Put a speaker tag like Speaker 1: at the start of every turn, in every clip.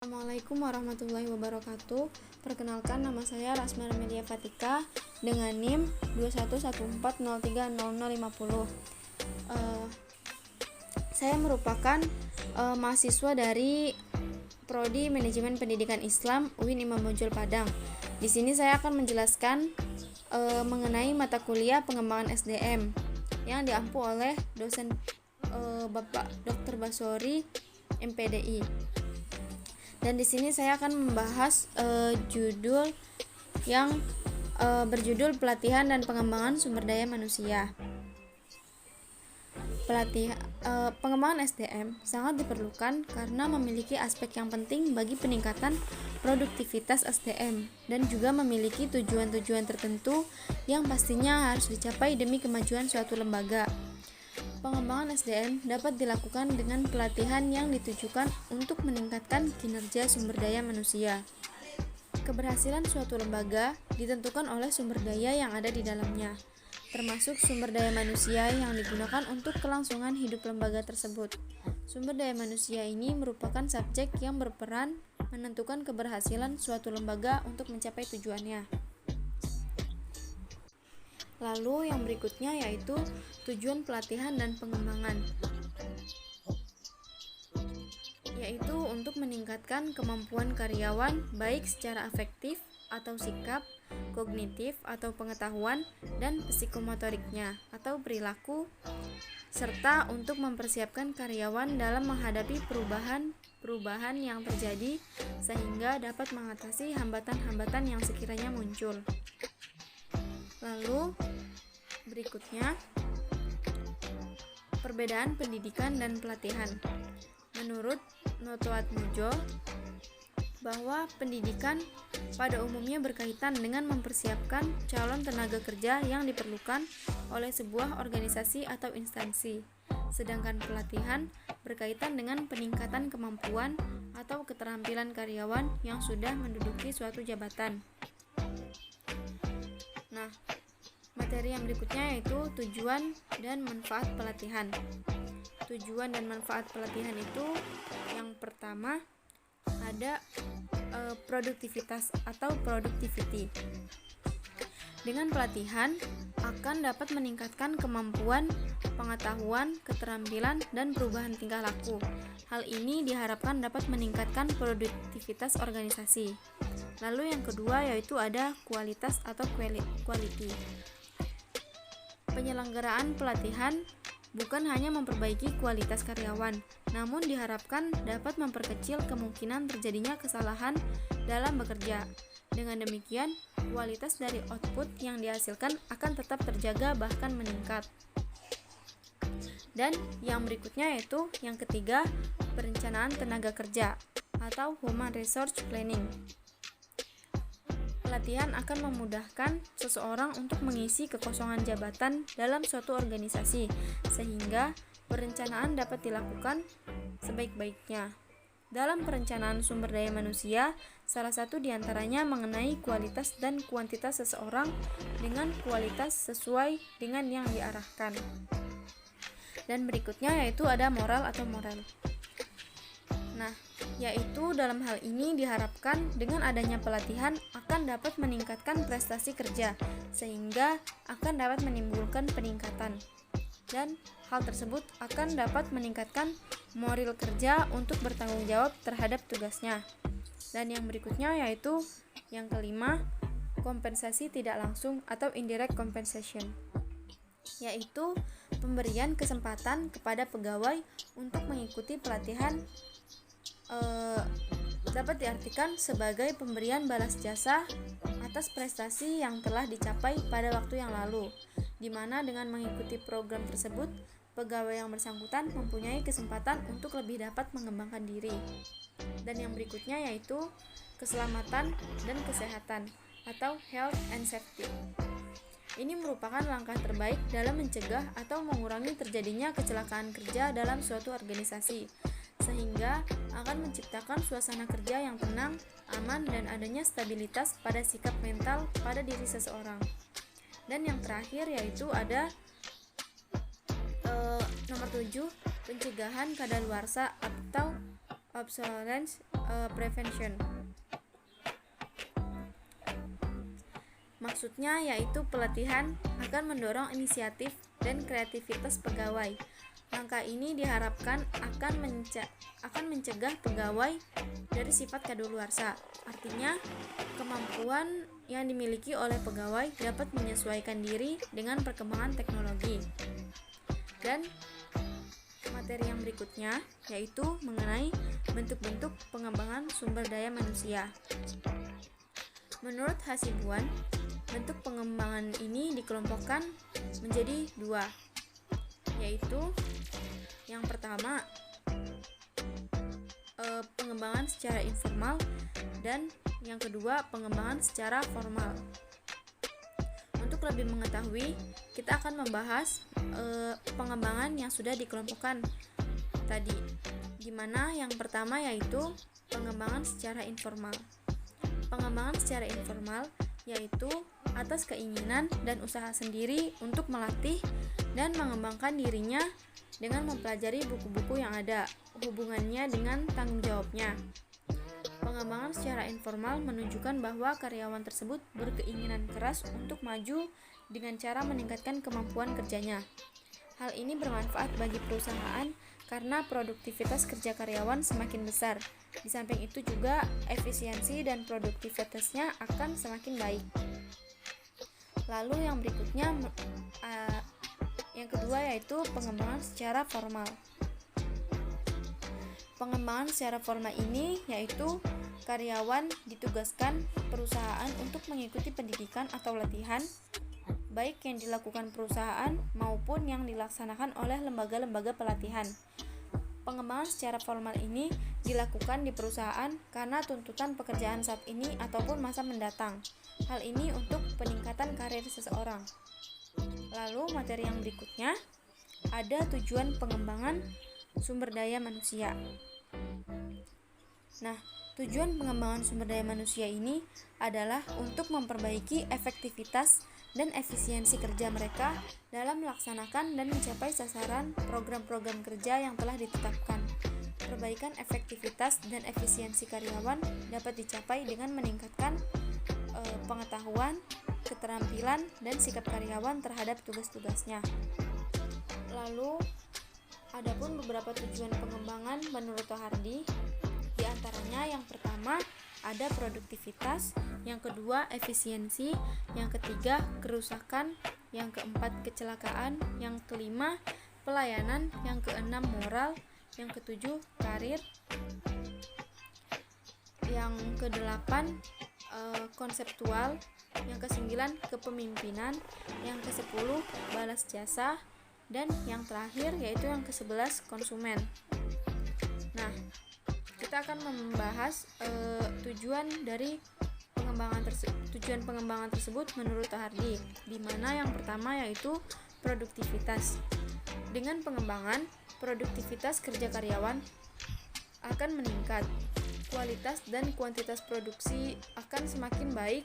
Speaker 1: Assalamualaikum warahmatullahi wabarakatuh. Perkenalkan, nama saya Rasma Ramelia Fatika dengan NIM 2114030050. Saya merupakan mahasiswa dari Prodi Manajemen Pendidikan Islam UIN Imam Bonjol Padang. Di sini saya akan menjelaskan mengenai mata kuliah pengembangan SDM yang diampu oleh dosen Bapak Dr. Basori MPDI. Dan di sini saya akan membahas judul yang berjudul Pelatihan dan Pengembangan Sumber Daya Manusia. Pengembangan SDM sangat diperlukan karena memiliki aspek yang penting bagi peningkatan produktivitas SDM dan juga memiliki tujuan-tujuan tertentu yang pastinya harus dicapai demi kemajuan suatu lembaga. Pengembangan SDM dapat dilakukan dengan pelatihan yang ditujukan untuk meningkatkan kinerja sumber daya manusia. Keberhasilan suatu lembaga ditentukan oleh sumber daya yang ada di dalamnya, termasuk sumber daya manusia yang digunakan untuk kelangsungan hidup lembaga tersebut. Sumber daya manusia ini merupakan subjek yang berperan menentukan keberhasilan suatu lembaga untuk mencapai tujuannya. Lalu yang berikutnya yaitu tujuan pelatihan dan pengembangan, yaitu untuk meningkatkan kemampuan karyawan baik secara afektif atau sikap, kognitif atau pengetahuan, dan psikomotoriknya atau perilaku, serta untuk mempersiapkan karyawan dalam menghadapi perubahan yang terjadi sehingga dapat mengatasi hambatan-hambatan yang sekiranya muncul. Lalu berikutnya, perbedaan pendidikan dan pelatihan. Menurut Notoatmojo, bahwa pendidikan pada umumnya berkaitan dengan mempersiapkan calon tenaga kerja yang diperlukan oleh sebuah organisasi atau instansi, sedangkan pelatihan berkaitan dengan peningkatan kemampuan atau keterampilan karyawan yang sudah menduduki suatu jabatan. Nah, materi yang berikutnya yaitu tujuan dan manfaat pelatihan. Tujuan dan manfaat pelatihan itu yang pertama ada produktivitas atau productivity. Dengan pelatihan akan dapat meningkatkan kemampuan, pengetahuan, keterampilan, dan perubahan tingkah laku. Hal ini diharapkan dapat meningkatkan produktivitas organisasi. Lalu yang kedua yaitu ada kualitas atau quality. Penyelenggaraan pelatihan bukan hanya memperbaiki kualitas karyawan, namun diharapkan dapat memperkecil kemungkinan terjadinya kesalahan dalam bekerja. Dengan demikian, kualitas dari output yang dihasilkan akan tetap terjaga bahkan meningkat. Dan yang berikutnya yaitu yang ketiga, perencanaan tenaga kerja atau human resource planning. Pelatihan akan memudahkan seseorang untuk mengisi kekosongan jabatan dalam suatu organisasi, sehingga perencanaan dapat dilakukan sebaik-baiknya. Dalam perencanaan sumber daya manusia, salah satu diantaranya mengenai kualitas dan kuantitas seseorang dengan kualitas sesuai dengan yang diarahkan. Dan berikutnya yaitu ada moral atau moral. Nah, yaitu dalam hal ini diharapkan dengan adanya pelatihan akan dapat meningkatkan prestasi kerja sehingga akan dapat menimbulkan peningkatan, dan hal tersebut akan dapat meningkatkan moral kerja untuk bertanggung jawab terhadap tugasnya. Dan yang berikutnya yaitu yang kelima, kompensasi tidak langsung atau indirect compensation, yaitu pemberian kesempatan kepada pegawai untuk mengikuti pelatihan dapat diartikan sebagai pemberian balas jasa atas prestasi yang telah dicapai pada waktu yang lalu, di mana dengan mengikuti program tersebut, pegawai yang bersangkutan mempunyai kesempatan untuk lebih dapat mengembangkan diri. Dan yang berikutnya yaitu keselamatan dan kesehatan atau health and safety. Ini merupakan langkah terbaik dalam mencegah atau mengurangi terjadinya kecelakaan kerja dalam suatu organisasi, sehingga akan menciptakan suasana kerja yang tenang, aman, dan adanya stabilitas pada sikap mental pada diri seseorang. Dan yang terakhir yaitu ada nomor 7, pencegahan kadaluarsa atau obsolescence prevention. Maksudnya yaitu pelatihan akan mendorong inisiatif dan kreativitas pegawai. Langkah ini diharapkan akan mencegah pegawai dari sifat kadaluarsa. Artinya, kemampuan yang dimiliki oleh pegawai dapat menyesuaikan diri dengan perkembangan teknologi. Dan materi yang berikutnya yaitu mengenai bentuk-bentuk pengembangan sumber daya manusia. Menurut Hasibuan, bentuk pengembangan ini dikelompokkan menjadi 2, yaitu yang pertama pengembangan secara informal dan yang kedua pengembangan secara formal. Untuk lebih mengetahui, kita akan membahas pengembangan yang sudah dikelompokkan tadi, di mana yang pertama yaitu pengembangan secara informal. Pengembangan secara informal yaitu atas keinginan dan usaha sendiri untuk melatih dan mengembangkan dirinya dengan mempelajari buku-buku yang ada hubungannya dengan tanggung jawabnya. Pengembangan secara informal menunjukkan bahwa karyawan tersebut berkeinginan keras untuk maju dengan cara meningkatkan kemampuan kerjanya. Hal ini bermanfaat bagi perusahaan karena produktivitas kerja karyawan semakin besar. Di samping itu juga efisiensi dan produktivitasnya akan semakin baik. Lalu yang berikutnya yang kedua yaitu pengembangan secara formal. Pengembangan secara formal ini yaitu karyawan ditugaskan perusahaan untuk mengikuti pendidikan atau latihan baik yang dilakukan perusahaan maupun yang dilaksanakan oleh lembaga-lembaga pelatihan. Pengembangan secara formal ini dilakukan di perusahaan karena tuntutan pekerjaan saat ini ataupun masa mendatang. Hal ini untuk peningkatan karir seseorang. Lalu materi yang berikutnya ada tujuan pengembangan sumber daya manusia. Nah, tujuan pengembangan sumber daya manusia ini adalah untuk memperbaiki efektivitas dan efisiensi kerja mereka dalam melaksanakan dan mencapai sasaran program-program kerja yang telah ditetapkan. Perbaikan efektivitas dan efisiensi karyawan dapat dicapai dengan meningkatkan pengetahuan, keterampilan, dan sikap karyawan terhadap tugas-tugasnya. Lalu, adapun beberapa tujuan pengembangan menurut Tohardi, di antaranya yang pertama ada produktivitas, yang kedua efisiensi, yang ketiga kerusakan, yang keempat kecelakaan, yang kelima pelayanan, yang keenam moral, yang ketujuh karir, yang kedelapan konseptual, yang kesembilan kepemimpinan, yang kesepuluh balas jasa, dan yang terakhir yaitu yang ke-11 konsumen. Nah, kita akan membahas tujuan pengembangan tersebut menurut Tohardi, di mana yang pertama yaitu produktivitas. Dengan pengembangan, produktivitas kerja karyawan akan meningkat, kualitas dan kuantitas produksi akan semakin baik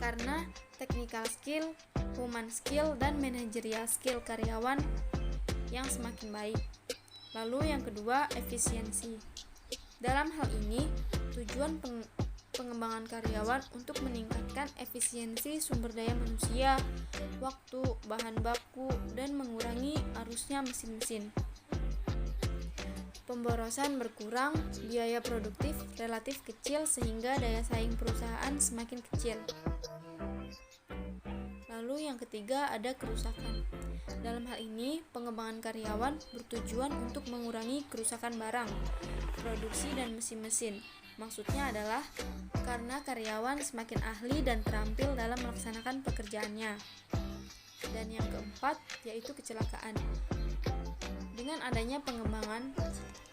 Speaker 1: karena technical skill, human skill, dan managerial skill karyawan yang semakin baik. Lalu yang kedua, efisiensi. Dalam hal ini, tujuan pengembangan karyawan untuk meningkatkan efisiensi sumber daya manusia, waktu, bahan baku, dan mengurangi arusnya mesin-mesin. Pemborosan berkurang, biaya produktif relatif kecil sehingga daya saing perusahaan semakin kecil. Lalu yang ketiga ada kerusakan. Dalam hal ini, pengembangan karyawan bertujuan untuk mengurangi kerusakan barang, produksi dan mesin-mesin. Maksudnya adalah karena karyawan semakin ahli dan terampil dalam melaksanakan pekerjaannya. Dan yang keempat yaitu kecelakaan. Dengan adanya pengembangan,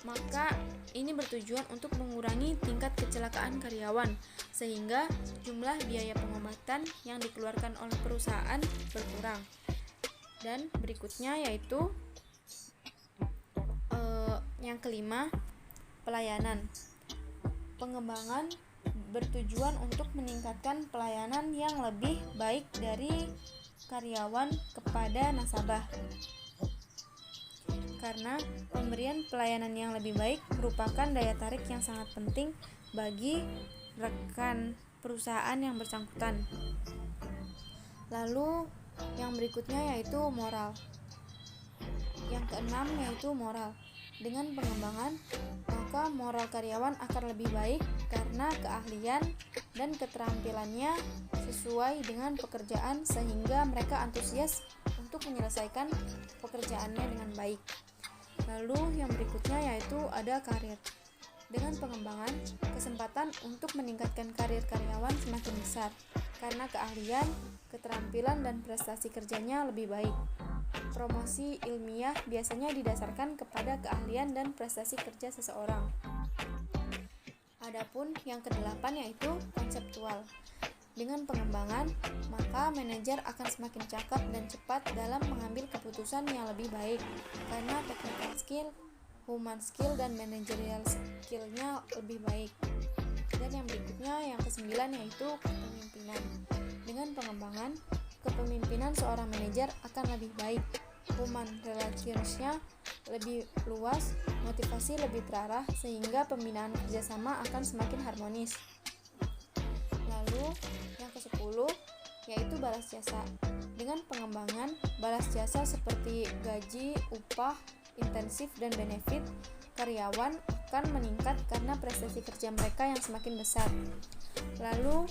Speaker 1: maka ini bertujuan untuk mengurangi tingkat kecelakaan karyawan sehingga jumlah biaya pengobatan yang dikeluarkan oleh perusahaan berkurang. Dan berikutnya yaitu yang kelima, pelayanan. Pengembangan bertujuan untuk meningkatkan pelayanan yang lebih baik dari karyawan kepada nasabah. karena pemberian pelayanan yang lebih baik merupakan daya tarik yang sangat penting bagi rekan perusahaan yang bersangkutan. Lalu yang berikutnya yaitu moral. Yang keenam yaitu moral. Dengan pengembangan, maka moral karyawan akan lebih baik karena keahlian dan keterampilannya sesuai dengan pekerjaan sehingga mereka antusias untuk menyelesaikan pekerjaannya dengan baik. Lalu yang berikutnya yaitu ada karir. Dengan pengembangan, kesempatan untuk meningkatkan karir karyawan semakin besar karena keahlian, keterampilan, dan prestasi kerjanya lebih baik. Promosi ilmiah biasanya didasarkan kepada keahlian dan prestasi kerja seseorang. Adapun yang kedelapan yaitu konseptual. Dengan pengembangan, maka manajer akan semakin cakap dan cepat dalam mengambil keputusan yang lebih baik karena technical skill, human skill, dan managerial skill-nya lebih baik. Dan yang berikutnya yang kesembilan yaitu kepemimpinan. Dengan pengembangan, kepemimpinan seorang manajer akan lebih baik, human relations-nya lebih luas, motivasi lebih terarah sehingga pembinaan kerjasama akan semakin harmonis. Lalu yang ke-10 yaitu balas jasa. Dengan pengembangan, balas jasa seperti gaji, upah, intensif, dan benefit karyawan akan meningkat karena prestasi kerja mereka yang semakin besar. Lalu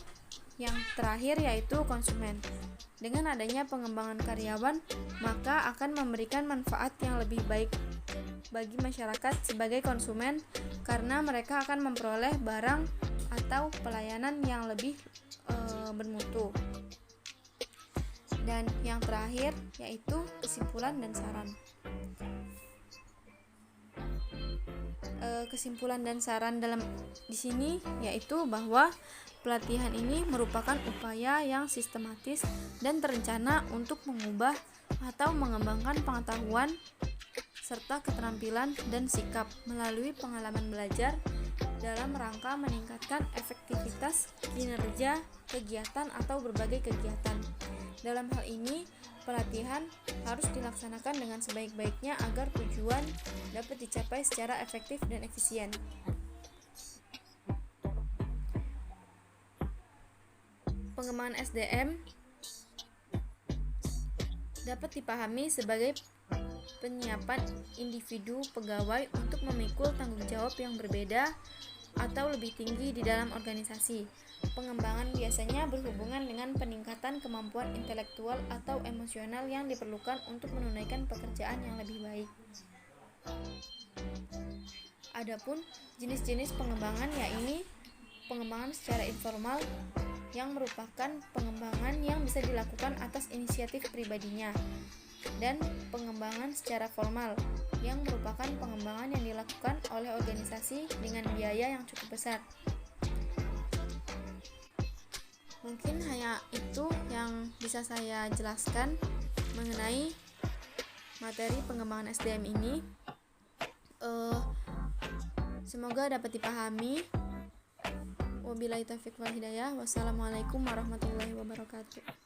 Speaker 1: yang terakhir yaitu konsumen. Dengan adanya pengembangan karyawan, maka akan memberikan manfaat yang lebih baik bagi masyarakat sebagai konsumen karena mereka akan memperoleh barang atau pelayanan yang lebih bermutu. Dan yang terakhir yaitu kesimpulan dan saran. Kesimpulan dan saran dalam di sini yaitu bahwa pelatihan ini merupakan upaya yang sistematis dan terencana untuk mengubah atau mengembangkan pengetahuan serta keterampilan dan sikap melalui pengalaman belajar dalam rangka meningkatkan efektivitas kinerja kegiatan atau berbagai kegiatan. Dalam hal ini, pelatihan harus dilaksanakan dengan sebaik-baiknya agar tujuan dapat dicapai secara efektif dan efisien. Pengembangan SDM dapat dipahami sebagai penyiapan individu pegawai untuk memikul tanggung jawab yang berbeda atau lebih tinggi di dalam organisasi. Pengembangan biasanya berhubungan dengan peningkatan kemampuan intelektual atau emosional yang diperlukan untuk menunaikan pekerjaan yang lebih baik. Adapun jenis-jenis pengembangan yaitu pengembangan secara informal yang merupakan pengembangan yang bisa dilakukan atas inisiatif pribadinya, dan pengembangan secara formal yang merupakan pengembangan yang dilakukan oleh organisasi dengan biaya yang cukup besar. Mungkin hanya itu yang bisa saya jelaskan mengenai materi pengembangan SDM ini. Semoga dapat dipahami. Wabillahi taufiq wal hidayah. Wassalamualaikum warahmatullahi wabarakatuh.